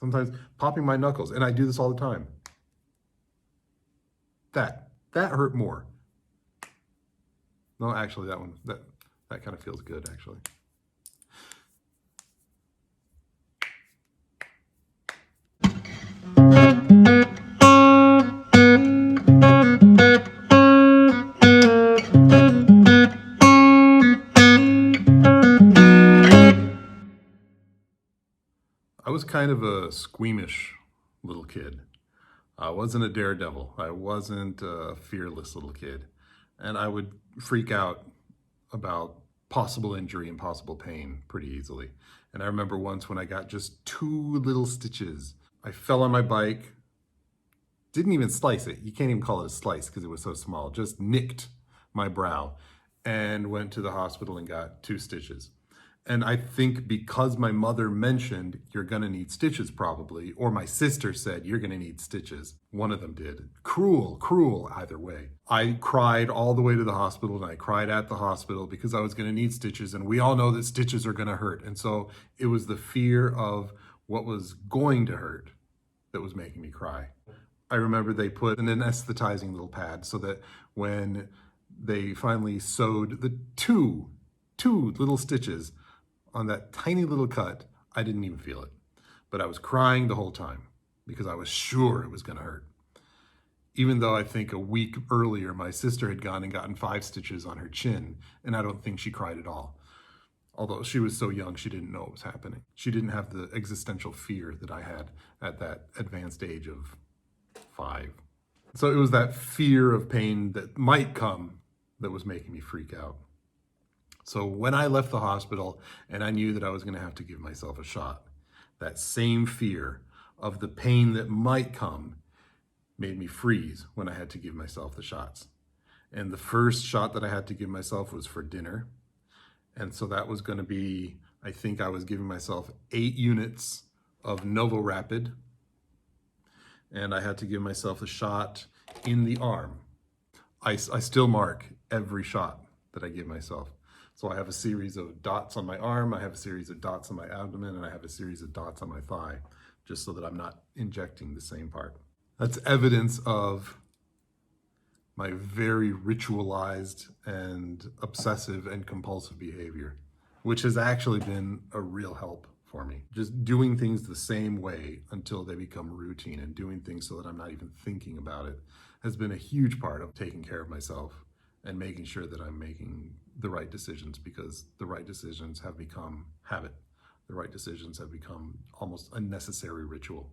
Sometimes popping my knuckles, and I do this all the time. That hurt more. No, actually, that kind of feels good, actually. I was kind of a squeamish little kid. I wasn't a daredevil. I wasn't a fearless little kid. And I would freak out about possible injury and possible pain pretty easily. And I remember once when I got just 2 little stitches. I fell on my bike, didn't even slice it. You can't even call it a slice because it was so small. Just nicked my brow and went to the hospital and got 2 stitches. And I think because my mother mentioned, you're gonna need stitches probably, or my sister said, you're gonna need stitches. One of them did. Cruel, either way. I cried all the way to the hospital, and I cried at the hospital because I was gonna need stitches, and we all know that stitches are gonna hurt. And so it was the fear of what was going to hurt that was making me cry. I remember they put an anesthetizing little pad so that when they finally sewed the two little stitches on that tiny little cut, I didn't even feel it. But I was crying the whole time because I was sure it was gonna hurt. Even though I think a week earlier, my sister had gone and gotten 5 stitches on her chin, and I don't think she cried at all. Although she was so young, she didn't know what was happening. She didn't have the existential fear that I had at that advanced age of 5. So it was that fear of pain that might come that was making me freak out. So when I left the hospital and I knew that I was going to have to give myself a shot, that same fear of the pain that might come made me freeze when I had to give myself the shots. And the first shot that I had to give myself was for dinner. And so that was going to be, I think I was giving myself 8 units of NovoRapid. And I had to give myself a shot in the arm. I still mark every shot that I give myself. So I have a series of dots on my arm, I have a series of dots on my abdomen, and I have a series of dots on my thigh, just so that I'm not injecting the same part. That's evidence of my very ritualized and obsessive and compulsive behavior, which has actually been a real help for me. Just doing things the same way until they become routine, and doing things so that I'm not even thinking about it has been a huge part of taking care of myself and making sure that I'm making the right decisions, because the right decisions have become habit. The right decisions have become almost a necessary ritual.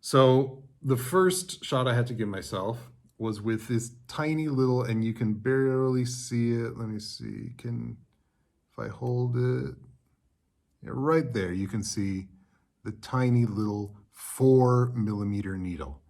So the first shot I had to give myself was with this tiny little, and you can barely see it. Let me see, if I hold it, yeah, right there, you can see the tiny little 4mm needle.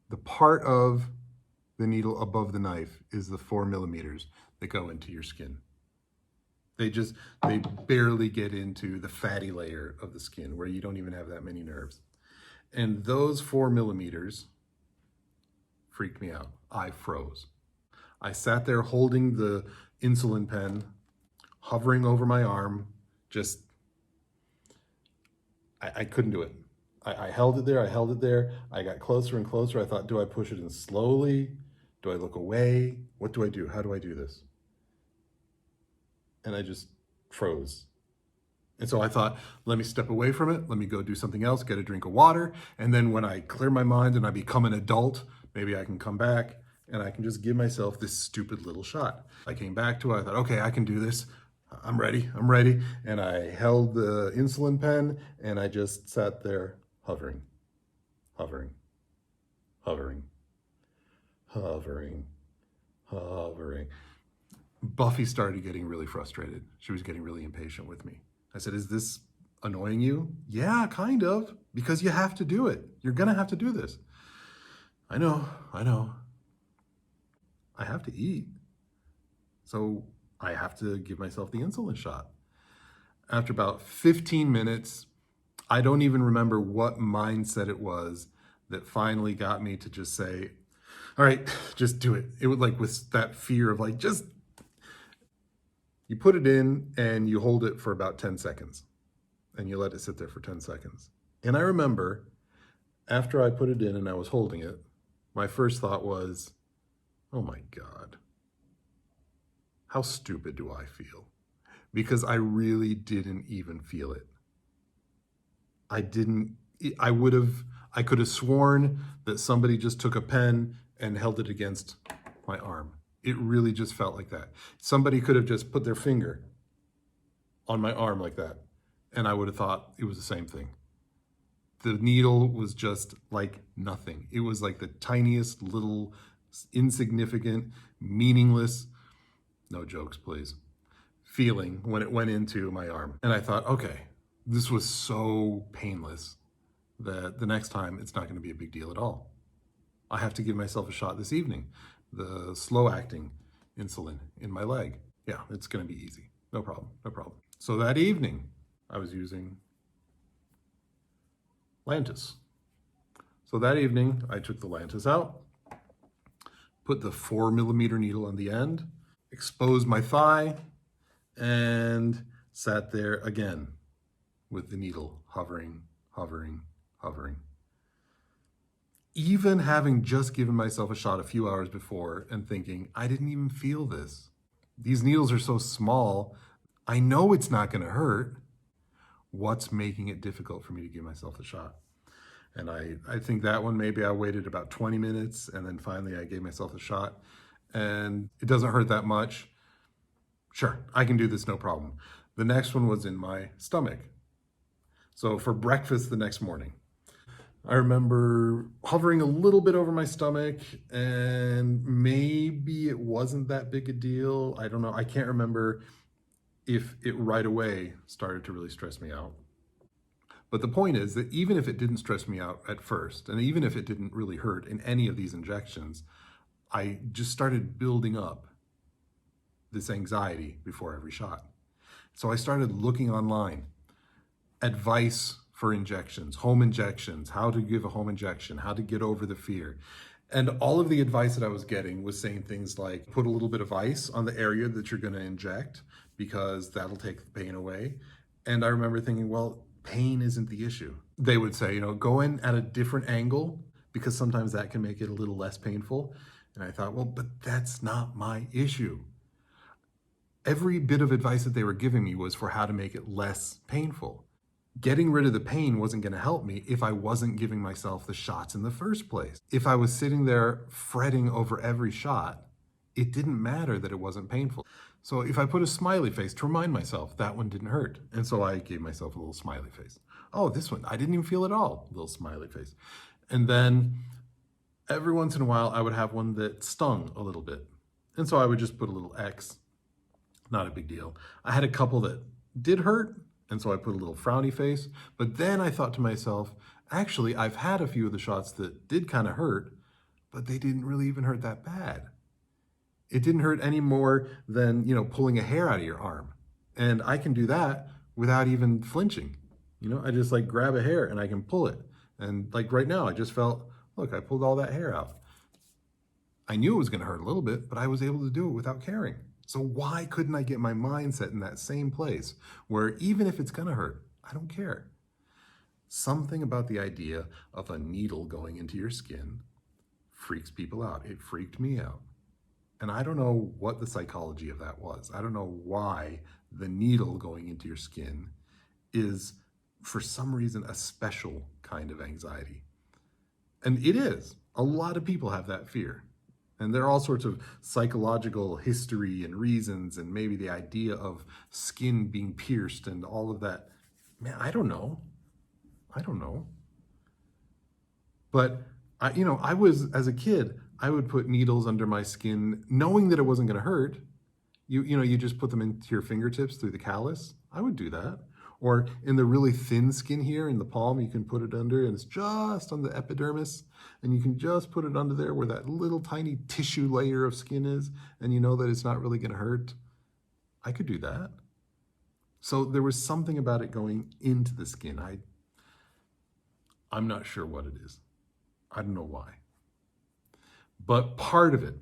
The part of the needle above the knife is the 4mm that go into your skin. They barely get into the fatty layer of the skin where you don't even have that many nerves. And those 4mm freaked me out. I froze. I sat there holding the insulin pen, hovering over my arm, just, I couldn't do it. I held it there, I got closer and closer. I thought, do I push it in slowly? Do I look away? What do I do? How do I do this? And I just froze. And so I thought, let me step away from it. Let me go do something else, get a drink of water. And then when I clear my mind and I become an adult, maybe I can come back and I can just give myself this stupid little shot. I came back to it. I thought, okay, I can do this. I'm ready. And I held the insulin pen and I just sat there hovering. Buffy started getting really frustrated. She was getting really impatient with me. I said, is this annoying you? Yeah, kind of, because you have to do it. You're gonna have to do this. I know. I have to eat. So I have to give myself the insulin shot. After about 15 minutes, I don't even remember what mindset it was that finally got me to just say, all right, just do it. It was like with that fear of like, just, you put it in and you hold it for about 10 seconds and you let it sit there for 10 seconds. And I remember after I put it in and I was holding it, my first thought was, oh my God, how stupid do I feel? Because I really didn't even feel it. I didn't, I would have, I could have sworn that somebody just took a pen and held it against my arm. It really just felt like that. Somebody could have just put their finger on my arm like that, and I would have thought it was the same thing. The needle was just like nothing. It was like the tiniest little insignificant, meaningless, no jokes please, feeling when it went into my arm. And I thought, okay, this was so painless that the next time it's not going to be a big deal at all. I have to give myself a shot this evening, the slow acting insulin in my leg. Yeah, it's going to be easy. No problem, no problem. So that evening, I was using Lantus. So that evening, I took the Lantus out, put the 4mm needle on the end, exposed my thigh, and sat there again with the needle hovering, hovering, hovering. Even having just given myself a shot a few hours before and thinking, I didn't even feel this. These needles are so small, I know it's not going to hurt. What's making it difficult for me to give myself the shot? And I think that one, maybe I waited about 20 minutes and then finally I gave myself a shot and it doesn't hurt that much. Sure, I can do this, no problem. The next one was in my stomach. So for breakfast the next morning, I remember hovering a little bit over my stomach and maybe it wasn't that big a deal. I don't know. I can't remember if it right away started to really stress me out. But the point is that even if it didn't stress me out at first, and even if it didn't really hurt in any of these injections, I just started building up this anxiety before every shot. So I started looking online, advice for injections, home injections, how to give a home injection, how to get over the fear. And all of the advice that I was getting was saying things like, put a little bit of ice on the area that you're going to inject because that'll take the pain away. And I remember thinking, well, pain isn't the issue. They would say, go in at a different angle because sometimes that can make it a little less painful. And I thought, well, but that's not my issue. Every bit of advice that they were giving me was for how to make it less painful. Getting rid of the pain wasn't going to help me if I wasn't giving myself the shots in the first place. If I was sitting there fretting over every shot, it didn't matter that it wasn't painful. So if I put a smiley face to remind myself, that one didn't hurt. And so I gave myself a little smiley face. Oh, this one, I didn't even feel it all, little smiley face. And then every once in a while, I would have one that stung a little bit. And so I would just put a little X, not a big deal. I had a couple that did hurt, and so I put a little frowny face. But then I thought to myself, actually, I've had a few of the shots that did kind of hurt, but they didn't really even hurt that bad. It didn't hurt any more than, pulling a hair out of your arm. And I can do that without even flinching. I just grab a hair and I can pull it. And right now, I just felt, look, I pulled all that hair out. I knew it was going to hurt a little bit, but I was able to do it without caring. So why couldn't I get my mindset in that same place where even if it's going to hurt, I don't care? Something about the idea of a needle going into your skin freaks people out. It freaked me out. And I don't know what the psychology of that was. I don't know why the needle going into your skin is, for some reason, a special kind of anxiety. And it is. A lot of people have that fear. And there are all sorts of psychological history and reasons and maybe the idea of skin being pierced and all of that. Man, I don't know. But I was, as a kid, I would put needles under my skin knowing that it wasn't going to hurt. You just put them into your fingertips through the callus. I would do that. Or in the really thin skin here in the palm, you can put it under and it's just on the epidermis and you can just put it under there where that little tiny tissue layer of skin is and you know that it's not really going to hurt. I could do that. So there was something about it going into the skin. I'm not sure what it is. I don't know why. But part of it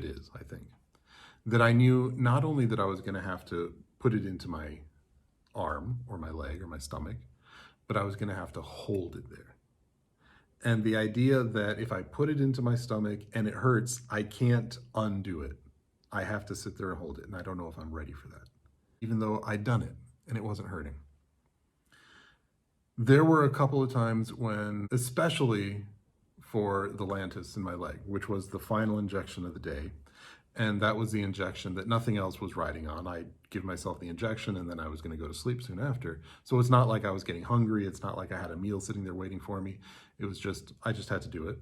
is, I think, that I knew not only that I was going to have to put it into my arm or my leg or my stomach, but I was going to have to hold it there. And the idea that if I put it into my stomach and it hurts, I can't undo it. I have to sit there and hold it. And I don't know if I'm ready for that, even though I'd done it and it wasn't hurting. There were a couple of times when, especially for the Lantus in my leg, which was the final injection of the day, and that was the injection that nothing else was riding on. I'd give myself the injection and then I was going to go to sleep soon after. So it's not like I was getting hungry. It's not like I had a meal sitting there waiting for me. It was just, I just had to do it.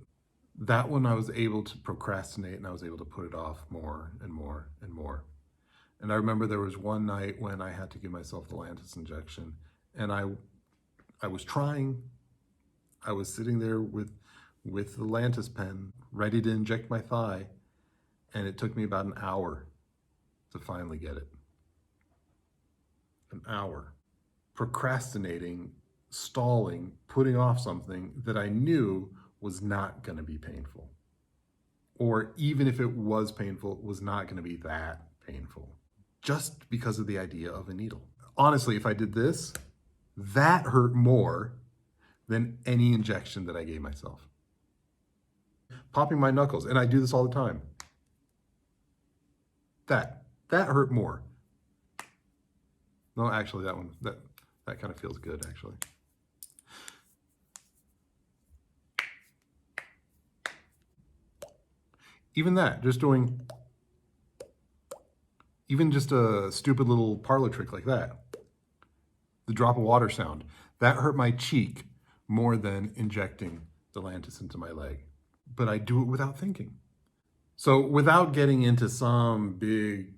That one I was able to procrastinate and I was able to put it off more and more and more. And I remember there was one night when I had to give myself the Lantus injection and I was trying. I was sitting there with the Lantus pen ready to inject my thigh. And it took me about an hour to finally get it. An hour. Procrastinating, stalling, putting off something that I knew was not going to be painful. Or even if it was painful, it was not going to be that painful. Just because of the idea of a needle. Honestly, if I did this, that hurt more than any injection that I gave myself. Popping my knuckles, and I do this all the time. That hurt more. No, actually, that kind of feels good, actually. Even that, even just a stupid little parlor trick like that, the drop of water sound, that hurt my cheek more than injecting the Lantus into my leg. But I do it without thinking. So without getting into some big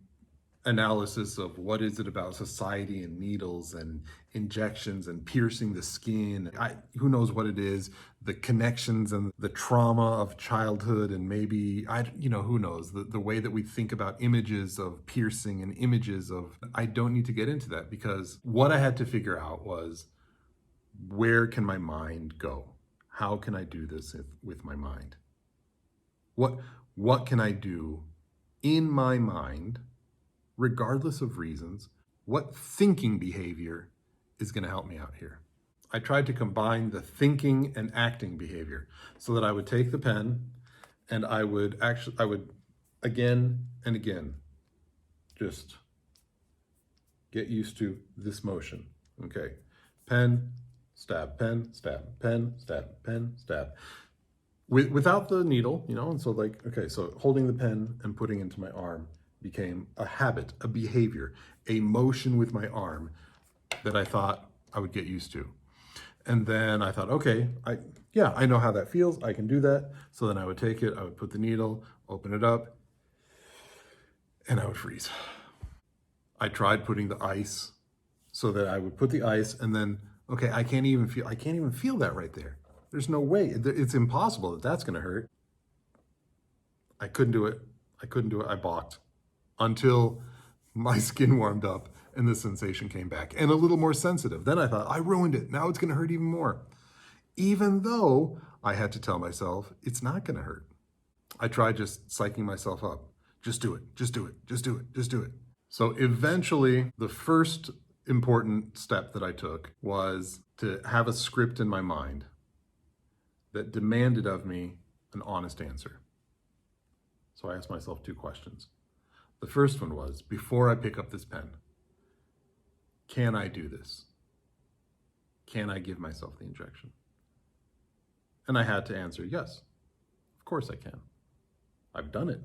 analysis of what is it about society and needles and injections and piercing the skin, who knows what it is, the connections and the trauma of childhood, and maybe, who knows, the way that we think about images of piercing and images of, I don't need to get into that, because what I had to figure out was, where can my mind go? How can I do this with my mind? What can I do in my mind, regardless of reasons? What thinking behavior is going to help me out here? I tried to combine the thinking and acting behavior so that I would take the pen and I would again and again just get used to this motion. Okay, pen, stab, pen, stab, pen, stab, pen, stab. Without the needle, and so okay, so holding the pen and putting it into my arm became a habit, a behavior, a motion with my arm that I thought I would get used to. And then I thought, okay, I know how that feels. I can do that. So then I would take it, I would put the needle, open it up, and I would freeze. I tried putting the ice so that I would put the ice and then, okay, I can't even feel that right there. There's no way. It's impossible that that's going to hurt. I couldn't do it. I balked until my skin warmed up and the sensation came back and a little more sensitive. Then I thought, I ruined it. Now it's going to hurt even more. Even though I had to tell myself it's not going to hurt. I tried just psyching myself up. Just do it. Just do it. Just do it. Just do it. So eventually, the first important step that I took was to have a script in my mind that demanded of me an honest answer. So I asked myself two questions. The first one was, before I pick up this pen, can I do this? Can I give myself the injection? And I had to answer yes. Of course I can. I've done it.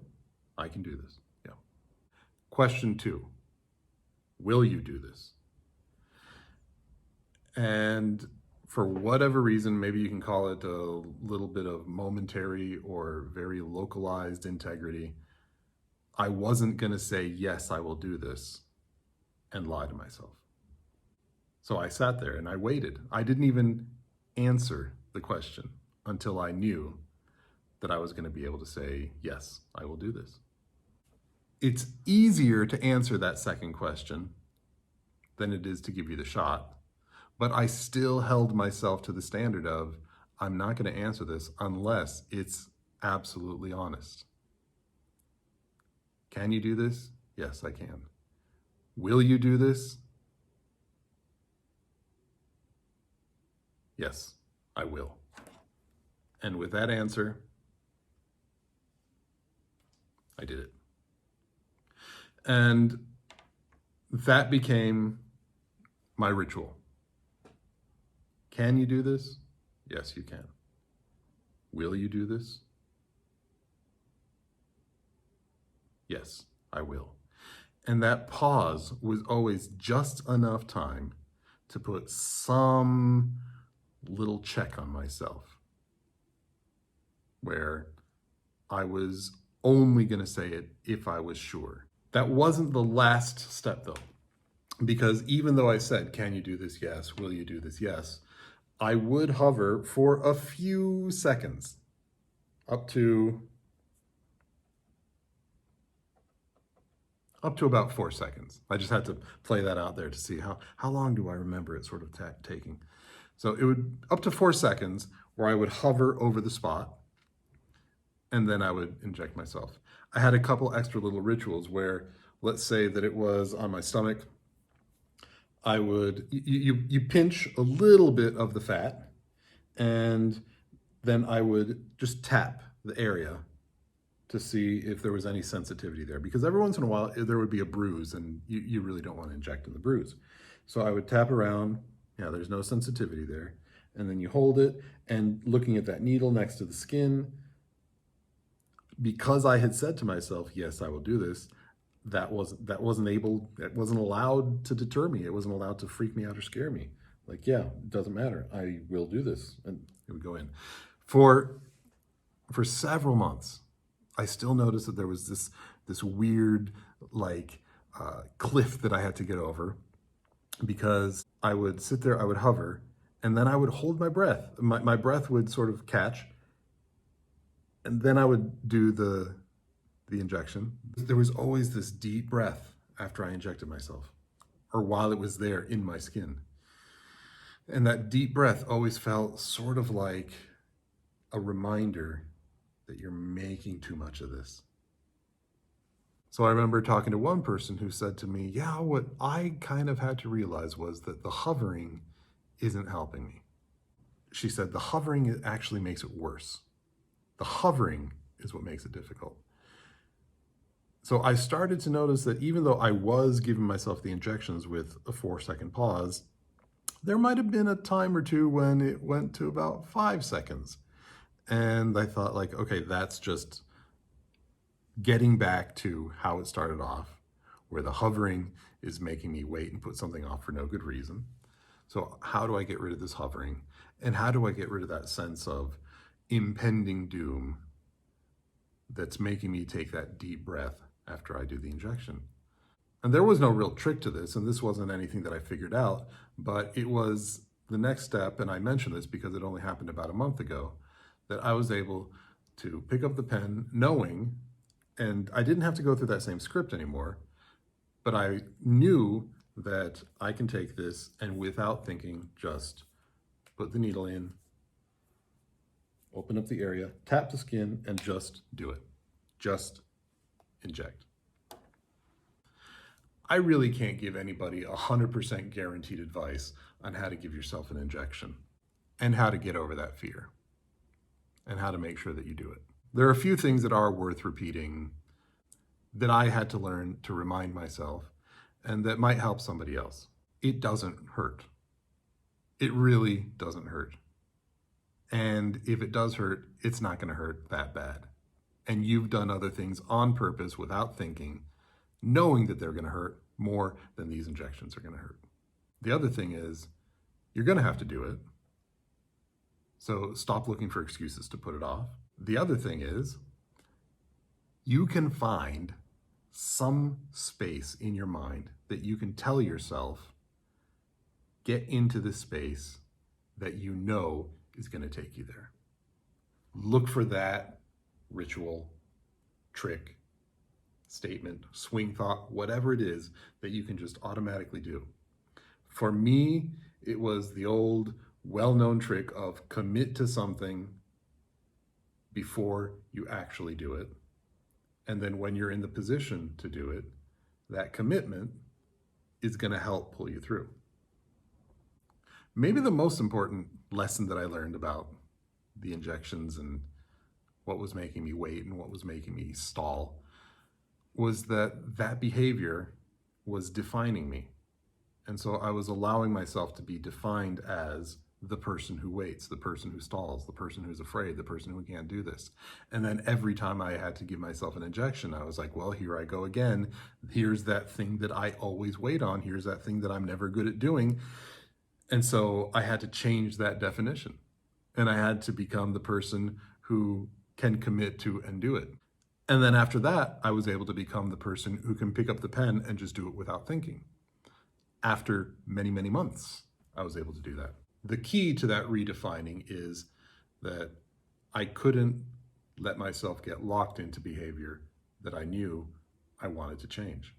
I can do this. Yeah. Question two, will you do this? And for whatever reason, maybe you can call it a little bit of momentary or very localized integrity, I wasn't going to say, yes, I will do this, and lie to myself. So I sat there and I waited. I didn't even answer the question until I knew that I was going to be able to say, yes, I will do this. It's easier to answer that second question than it is to give you the shot. But I still held myself to the standard of, I'm not going to answer this unless it's absolutely honest. Can you do this? Yes, I can. Will you do this? Yes, I will. And with that answer, I did it. And that became my ritual. Can you do this? Yes, you can. Will you do this? Yes, I will. And that pause was always just enough time to put some little check on myself where I was only going to say it if I was sure. That wasn't the last step though, because even though I said, can you do this? Yes. Will you do this? Yes. I would hover for a few seconds, up to about 4 seconds. I just had to play that out there to see how long do I remember it sort of taking. So it would up to 4 seconds where I would hover over the spot and then I would inject myself. I had a couple extra little rituals where, let's say that it was on my stomach, I would, you pinch a little bit of the fat and then I would just tap the area to see if there was any sensitivity there. Because every once in a while, there would be a bruise and you really don't want to inject in the bruise. So I would tap around, yeah, there's no sensitivity there. And then you hold it and looking at that needle next to the skin, because I had said to myself, yes, I will do this, that wasn't allowed to deter me. It wasn't allowed to freak me out or scare me. Like, yeah, it doesn't matter. I will do this. And it would go in. For several months, I still noticed that there was this weird like cliff that I had to get over, because I would sit there, I would hover, and then I would hold my breath. My breath would sort of catch, and then I would do the injection. There was always this deep breath after I injected myself, or while it was there in my skin. And that deep breath always felt sort of like a reminder that you're making too much of this. So I remember talking to one person who said to me, yeah, what I kind of had to realize was that the hovering isn't helping me. She said the hovering actually makes it worse. The hovering is what makes it difficult. So I started to notice that even though I was giving myself the injections with a 4-second pause, there might have been a time or two when it went to about 5 seconds. And I thought like, okay, that's just getting back to how it started off, where the hovering is making me wait and put something off for no good reason. So how do I get rid of this hovering? And how do I get rid of that sense of impending doom that's making me take that deep breath after I do the injection? And there was no real trick to this, and this wasn't anything that I figured out, but it was the next step, and I mention this because it only happened about a month ago, that I was able to pick up the pen knowing, and I didn't have to go through that same script anymore, but I knew that I can take this and without thinking, just put the needle in, open up the area, tap the skin, and just do it. Just inject. I really can't give anybody 100% guaranteed advice on how to give yourself an injection and how to get over that fear and how to make sure that you do it. There are a few things that are worth repeating that I had to learn to remind myself and that might help somebody else. It doesn't hurt. It really doesn't hurt. And if it does hurt, it's not going to hurt that bad. And you've done other things on purpose without thinking, knowing that they're going to hurt more than these injections are going to hurt. The other thing is, you're going to have to do it. So stop looking for excuses to put it off. The other thing is, you can find some space in your mind that you can tell yourself, get into the space that you know is going to take you there. Look for that ritual, trick, statement, swing thought, whatever it is that you can just automatically do. For me, it was the old well-known trick of commit to something before you actually do it. And then when you're in the position to do it, that commitment is going to help pull you through. Maybe the most important lesson that I learned about the injections and what was making me wait and what was making me stall was that behavior was defining me. And so I was allowing myself to be defined as the person who waits, the person who stalls, the person who's afraid, the person who can't do this. And then every time I had to give myself an injection, I was like, well, here I go again. Here's that thing that I always wait on. Here's that thing that I'm never good at doing. And so I had to change that definition. And I had to become the person who can commit to and do it. And then after that, I was able to become the person who can pick up the pen and just do it without thinking. After many, many months, I was able to do that. The key to that redefining is that I couldn't let myself get locked into behavior that I knew I wanted to change.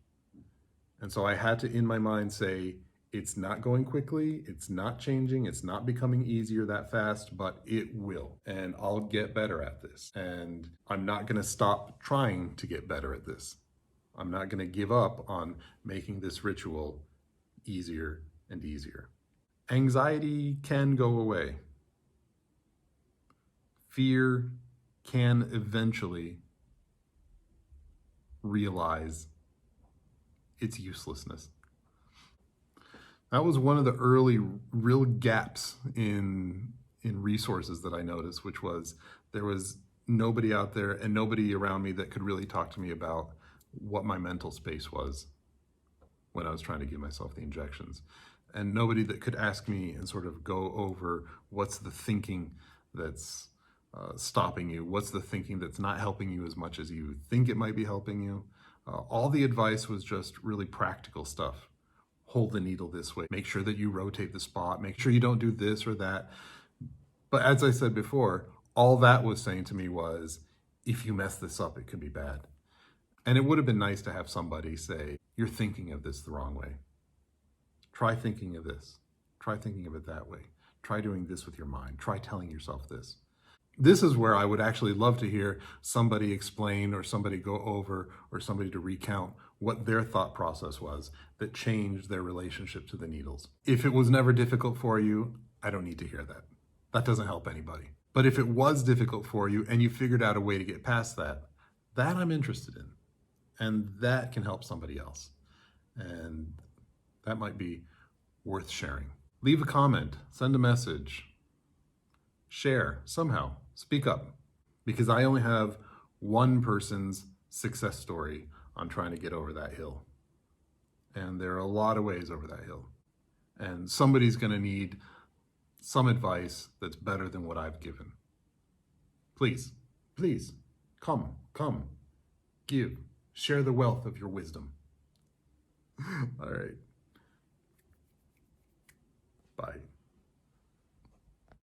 And so I had to, in my mind, say, it's not going quickly, it's not changing, it's not becoming easier that fast, but it will. And I'll get better at this. And I'm not gonna stop trying to get better at this. I'm not gonna give up on making this ritual easier and easier. Anxiety can go away. Fear can eventually realize its uselessness. That was one of the early real gaps in resources that I noticed, which was there was nobody out there and nobody around me that could really talk to me about what my mental space was when I was trying to give myself the injections. And nobody that could ask me and sort of go over what's the thinking that's stopping you, what's the thinking that's not helping you as much as you think it might be helping you. All the advice was just really practical stuff. Hold the needle this way, make sure that you rotate the spot, make sure you don't do this or that. But as I said before, all that was saying to me was, if you mess this up, it could be bad. And it would have been nice to have somebody say, you're thinking of this the wrong way. Try thinking of this. Try thinking of it that way. Try doing this with your mind. Try telling yourself this. This is where I would actually love to hear somebody explain or somebody go over or somebody to recount what their thought process was that changed their relationship to the needles. If it was never difficult for you, I don't need to hear that. That doesn't help anybody. But if it was difficult for you and you figured out a way to get past that, that I'm interested in. And that can help somebody else. And that might be worth sharing. Leave a comment, send a message, share somehow, speak up, because I only have one person's success story on trying to get over that hill. And there are a lot of ways over that hill. And somebody's going to need some advice that's better than what I've given. Please, please, come, give, share the wealth of your wisdom. All right. Bye.